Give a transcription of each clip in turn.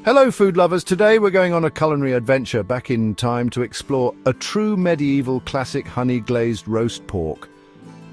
Hello food lovers, today we're going on a culinary adventure back in time to explore a true medieval classic honey glazed roast pork.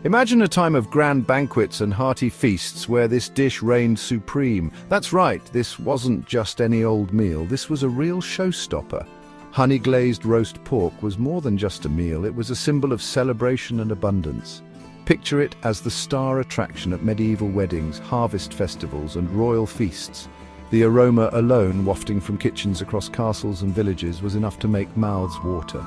Imagine a time of grand banquets and hearty feasts where this dish reigned supreme. That's right, this wasn't just any old meal, this was a real showstopper. Honey glazed roast pork was more than just a meal, it was a symbol of celebration and abundance. Picture it as the star attraction at medieval weddings, harvest festivals and royal feasts. The aroma alone, wafting from kitchens across castles and villages, was enough to make mouths water.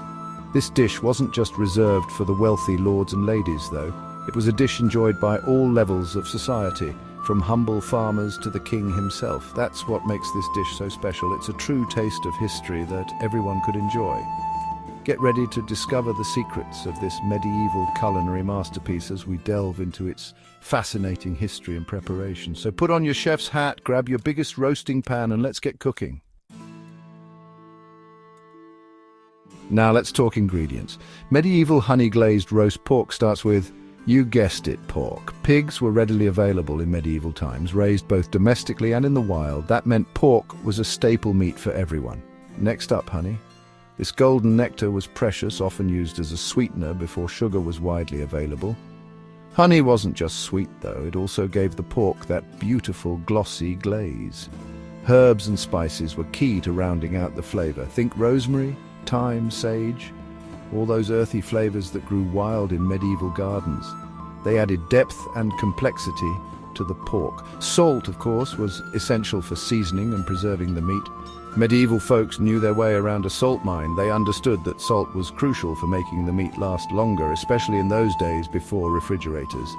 This dish wasn't just reserved for the wealthy lords and ladies, though. It was a dish enjoyed by all levels of society, from humble farmers to the king himself. That's what makes this dish so special. It's a true taste of history that everyone could enjoy. Get ready to discover the secrets of this medieval culinary masterpiece as we delve into its fascinating history and preparation. So put on your chef's hat, grab your biggest roasting pan, and let's get cooking. Now let's talk ingredients. Medieval honey glazed roast pork starts with, you guessed it, pork. Pigs were readily available in medieval times, raised both domestically and in the wild. That meant pork was a staple meat for everyone. Next up, honey. This golden nectar was precious, often used as a sweetener before sugar was widely available. Honey wasn't just sweet, though. It also gave the pork that beautiful, glossy glaze. Herbs and spices were key to rounding out the flavor. Think rosemary, thyme, sage, all those earthy flavors that grew wild in medieval gardens. They added depth and complexity to the pork. Salt, of course, was essential for seasoning and preserving the meat. Medieval folks knew their way around a salt mine. They understood that salt was crucial for making the meat last longer, especially in those days before refrigerators.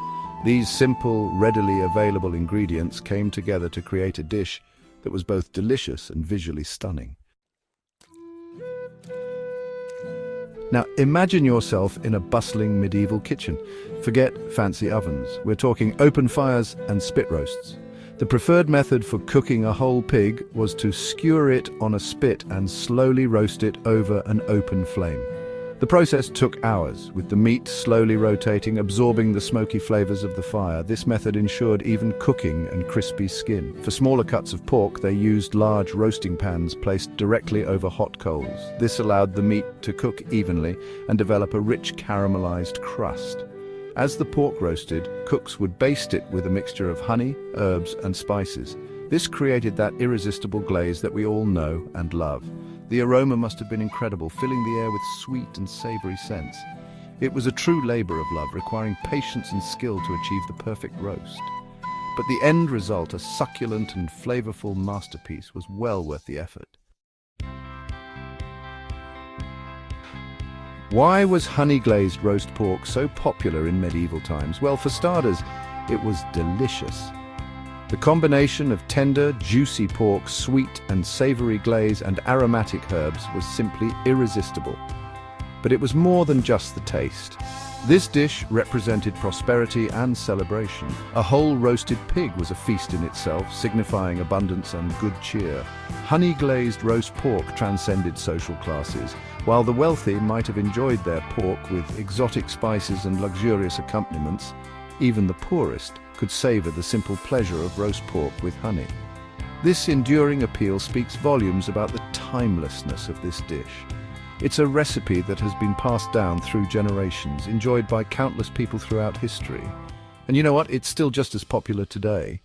These simple, readily available ingredients came together to create a dish that was both delicious and visually stunning. Now imagine yourself in a bustling medieval kitchen. Forget fancy ovens. We're talking open fires and spit roasts. The preferred method for cooking a whole pig was to skewer it on a spit and slowly roast it over an open flame. The process took hours, with the meat slowly rotating, absorbing the smoky flavors of the fire. This method ensured even cooking and crispy skin. For smaller cuts of pork, they used large roasting pans placed directly over hot coals. This allowed the meat to cook evenly and develop a rich caramelized crust. As the pork roasted, cooks would baste it with a mixture of honey, herbs, and spices. This created that irresistible glaze that we all know and love. The aroma must have been incredible, filling the air with sweet and savory scents. It was a true labor of love, requiring patience and skill to achieve the perfect roast. But the end result, a succulent and flavorful masterpiece, was well worth the effort. Why was honey glazed roast pork so popular in medieval times? Well, for starters, it was delicious. The combination of tender, juicy pork, sweet and savory glaze and aromatic herbs was simply irresistible. But it was more than just the taste. This dish represented prosperity and celebration. A whole roasted pig was a feast in itself, signifying abundance and good cheer. Honey glazed roast pork transcended social classes. While the wealthy might have enjoyed their pork with exotic spices and luxurious accompaniments, even the poorest could savor the simple pleasure of roast pork with honey. This enduring appeal speaks volumes about the timelessness of this dish. It's a recipe that has been passed down through generations, enjoyed by countless people throughout history. And you know what? It's still just as popular today.